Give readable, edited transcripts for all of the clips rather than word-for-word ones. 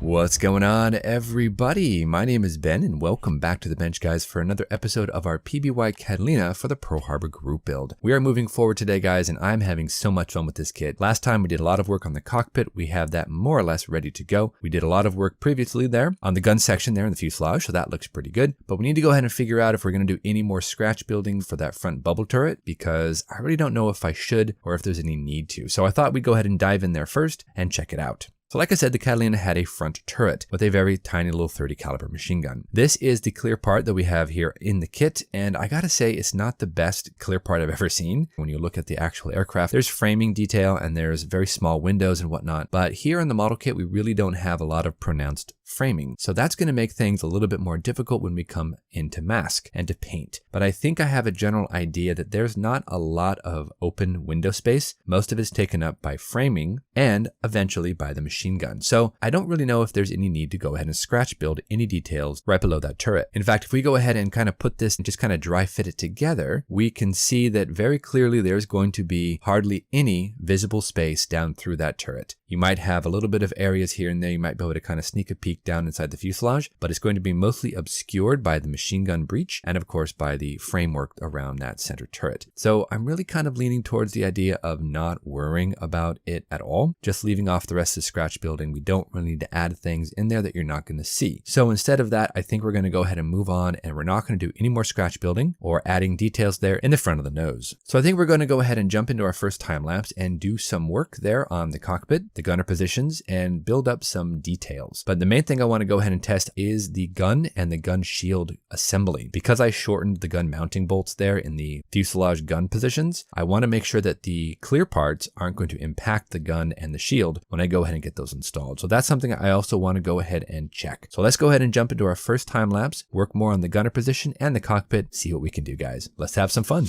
What's going on, everybody? My name is Ben and welcome back to the bench, guys, for another episode of our PBY Catalina for the Pearl Harbor group build. We are moving forward today, guys, and I'm having so much fun with this kit. Last time we did a lot of work on the cockpit. We have that more or less ready to go. We did a lot of work previously there on the gun section there in the fuselage, so that looks pretty good. But we need to go ahead and figure out if we're going to do any more scratch building for that front bubble turret, because I really don't know if I should or if there's any need to. So I thought we'd go ahead and dive in there first and check it out. So like I said, the Catalina had a front turret with a very tiny little 30 caliber machine gun. This is the clear part that we have here in the kit, and I gotta say it's not the best clear part I've ever seen. When you look at the actual aircraft, there's framing detail and there's very small windows and whatnot, but here in the model kit we really don't have a lot of pronounced framing. So that's going to make things a little bit more difficult when we come into mask and to paint. But I think I have a general idea that there's not a lot of open window space. Most of it's taken up by framing and eventually by the machine gun. So I don't really know if there's any need to go ahead and scratch build any details right below that turret. In fact, if we go ahead and kind of put this and just kind of dry fit it together, we can see that very clearly there's going to be hardly any visible space down through that turret. You might have a little bit of areas here and there. You might be able to kind of sneak a peek down inside the fuselage, but it's going to be mostly obscured by the machine gun breech and of course by the framework around that center turret. So I'm really kind of leaning towards the idea of not worrying about it at all, just leaving off the rest of the scratch building. We don't really need to add things in there that you're not going to see. So instead of that, I think we're going to go ahead and move on, and we're not going to do any more scratch building or adding details there in the front of the nose. So I think we're going to go ahead and jump into our first time lapse and do some work there on the cockpit, the gunner positions, and build up some details. But the main thing I want to go ahead and test is the gun and the gun shield assembly. Because I shortened the gun mounting bolts there in the fuselage gun positions, I want to make sure that the clear parts aren't going to impact the gun and the shield when I go ahead and get those installed. So that's something I also want to go ahead and check. So let's go ahead and jump into our first time lapse, work more on the gunner position and the cockpit, see what we can do, guys. Let's have some fun.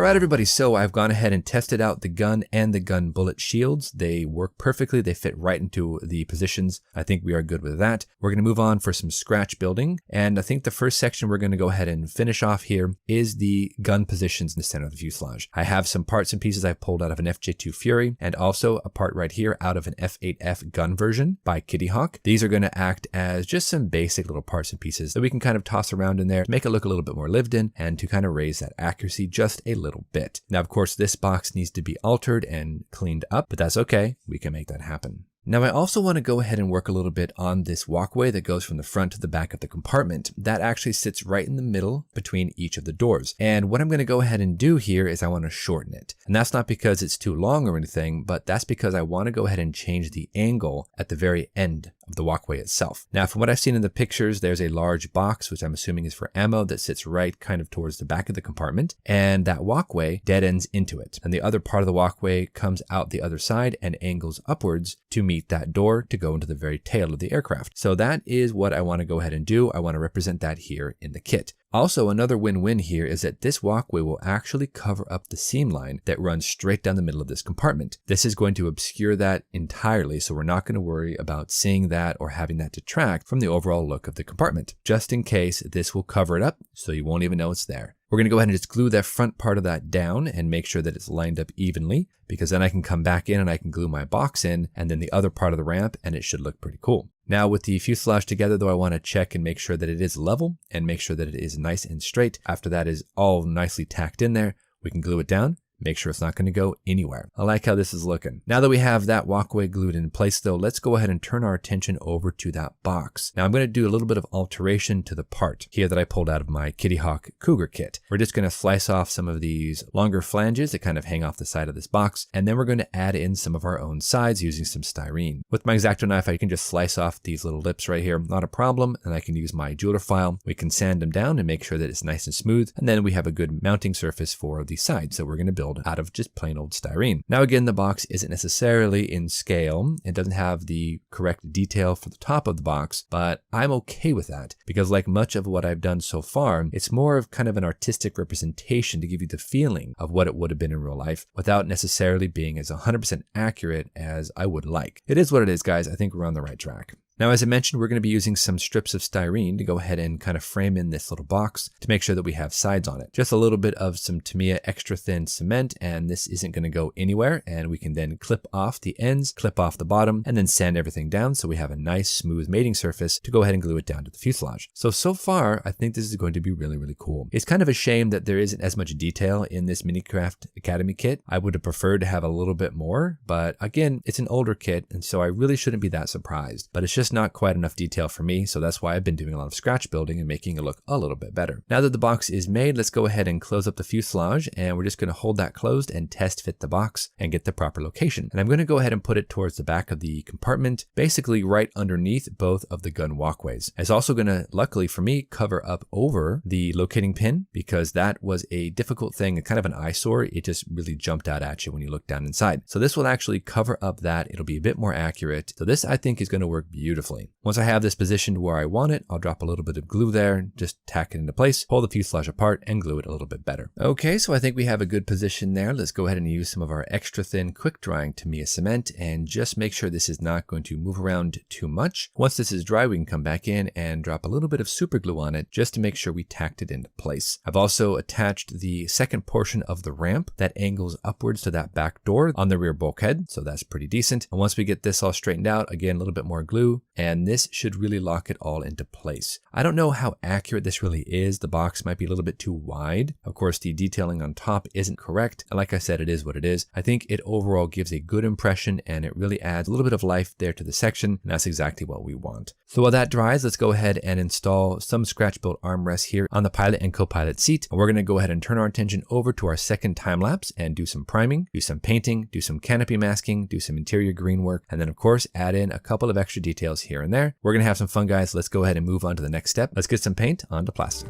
Alright everybody, so I've gone ahead and tested out the gun and the gun bullet shields. They work perfectly, they fit right into the positions. I think we are good with that. We're going to move on for some scratch building, and I think the first section we're going to go ahead and finish off here is the gun positions in the center of the fuselage. I have some parts and pieces I've pulled out of an FJ2 Fury, and also a part right here out of an F8F gun version by Kitty Hawk. These are going to act as just some basic little parts and pieces that we can kind of toss around in there to make it look a little bit more lived in and to kind of raise that accuracy just a little bit. Now, of course, this box needs to be altered and cleaned up, but that's okay. We can make that happen. Now I also want to go ahead and work a little bit on this walkway that goes from the front to the back of the compartment. That actually sits right in the middle between each of the doors. And what I'm going to go ahead and do here is I want to shorten it. And that's not because it's too long or anything, but that's because I want to go ahead and change the angle at the very end of the walkway itself. Now, from what I've seen in the pictures, there's a large box, which I'm assuming is for ammo, that sits right kind of towards the back of the compartment, and that walkway dead ends into it. And the other part of the walkway comes out the other side and angles upwards to meet that door to go into the very tail of the aircraft. So that is what I want to go ahead and do. I want to represent that here in the kit. Also, another win-win here is that this walkway will actually cover up the seam line that runs straight down the middle of this compartment. This is going to obscure that entirely, so we're not going to worry about seeing that or having that detract from the overall look of the compartment. Just in case, this will cover it up so you won't even know it's there. We're going to go ahead and just glue that front part of that down and make sure that it's lined up evenly, because then I can come back in and I can glue my box in and then the other part of the ramp, and it should look pretty cool. Now with the fuselage together though, I want to check and make sure that it is level and make sure that it is nice and straight. After that is all nicely tacked in there, we can glue it down. Make sure it's not going to go anywhere. I like how this is looking. Now that we have that walkway glued in place though, let's go ahead and turn our attention over to that box. Now I'm going to do a little bit of alteration to the part here that I pulled out of my Kitty Hawk Cougar kit. We're just going to slice off some of these longer flanges that kind of hang off the side of this box, and then we're going to add in some of our own sides using some styrene. With my X-Acto knife, I can just slice off these little lips right here, not a problem, and I can use my jeweler file. We can sand them down and make sure that it's nice and smooth, and then we have a good mounting surface for the sides that we're going to build out of just plain old styrene. Now again, the box isn't necessarily in scale. It doesn't have the correct detail for the top of the box, but I'm okay with that because like much of what I've done so far, it's more of kind of an artistic representation to give you the feeling of what it would have been in real life without necessarily being as 100% accurate as I would like. It is what it is, guys. I think we're on the right track. Now, as I mentioned, we're going to be using some strips of styrene to go ahead and kind of frame in this little box to make sure that we have sides on it. Just a little bit of some Tamiya extra thin cement, and this isn't going to go anywhere. And we can then clip off the ends, clip off the bottom, and then sand everything down so we have a nice smooth mating surface to go ahead and glue it down to the fuselage. So far, I think this is going to be really, really cool. It's kind of a shame that there isn't as much detail in this Minicraft Academy kit. I would have preferred to have a little bit more, but again, it's an older kit, and so I really shouldn't be that surprised. But it's just not quite enough detail for me, so that's why I've been doing a lot of scratch building and making it look a little bit better. Now that the box is made, let's go ahead and close up the fuselage, and we're just going to hold that closed and test fit the box and get the proper location. And I'm going to go ahead and put it towards the back of the compartment, basically right underneath both of the gun walkways. It's also going to, luckily for me, cover up over the locating pin because that was a difficult thing, kind of an eyesore. It just really jumped out at you when you look down inside. So this will actually cover up that. It'll be a bit more accurate. So this I think is going to work beautifully. Once I have this positioned where I want it, I'll drop a little bit of glue there, just tack it into place, pull the fuselage apart, and glue it a little bit better. Okay, so I think we have a good position there. Let's go ahead and use some of our extra thin quick drying Tamiya cement and just make sure this is not going to move around too much. Once this is dry, we can come back in and drop a little bit of super glue on it just to make sure we tacked it into place. I've also attached the second portion of the ramp that angles upwards to that back door on the rear bulkhead, so that's pretty decent. And once we get this all straightened out, again, a little bit more glue, and this should really lock it all into place. I don't know how accurate this really is. The box might be a little bit too wide. Of course, the detailing on top isn't correct. And like I said, it is what it is. I think it overall gives a good impression and it really adds a little bit of life there to the section. And that's exactly what we want. So while that dries, let's go ahead and install some scratch built armrests here on the pilot and co-pilot seat. And we're going to go ahead and turn our attention over to our second time lapse and do some priming, do some painting, do some canopy masking, do some interior green work, and then of course add in a couple of extra details here and there. We're going to have some fun, guys. Let's go ahead and move on to the next step. Let's get some paint onto plastic.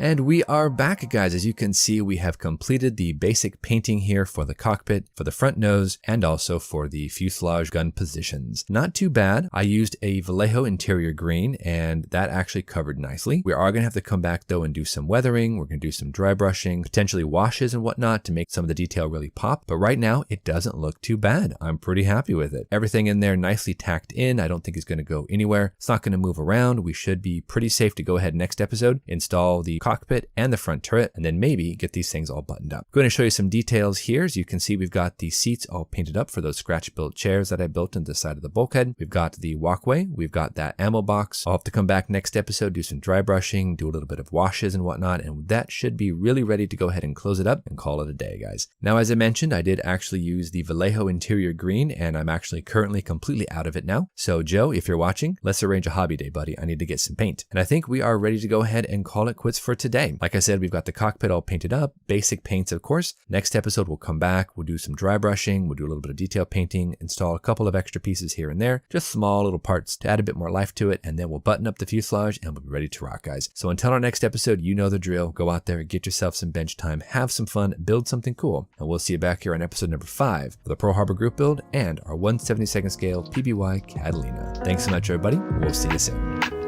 And we are back, guys. As you can see, we have completed the basic painting here for the cockpit, for the front nose, and also for the fuselage gun positions. Not too bad. I used a Vallejo interior green, and that actually covered nicely. We are going to have to come back though and do some weathering. We're going to do some dry brushing, potentially washes and whatnot to make some of the detail really pop. But right now, it doesn't look too bad. I'm pretty happy with it. Everything in there nicely tacked in. I don't think it's going to go anywhere. It's not going to move around. We should be pretty safe to go ahead next episode, install the cockpit and the front turret, and then maybe get these things all buttoned up. I'm going to show you some details here. As you can see, we've got the seats all painted up for those scratch built chairs that I built into the side of the bulkhead. We've got the walkway. We've got that ammo box. I'll have to come back next episode, do some dry brushing, do a little bit of washes and whatnot, and that should be really ready to go ahead and close it up and call it a day, guys. Now, as I mentioned, I did actually use the Vallejo interior green, and I'm actually currently completely out of it now. So Joe, if you're watching, let's arrange a hobby day, buddy. I need to get some paint. And I think we are ready to go ahead and call it quits for today. Like I said, we've got the cockpit all painted up, basic paints, of course. Next episode, we'll come back, we'll do some dry brushing, we'll do a little bit of detail painting, install a couple of extra pieces here and there, just small little parts to add a bit more life to it, and then we'll button up the fuselage and we'll be ready to rock, guys. So until our next episode, you know the drill. Go out there, get yourself some bench time, have some fun, build something cool, and we'll see you back here on episode number 5 for the Pearl Harbor group build and our 1/72 scale PBY Catalina. Thanks so much, everybody. We'll see you soon.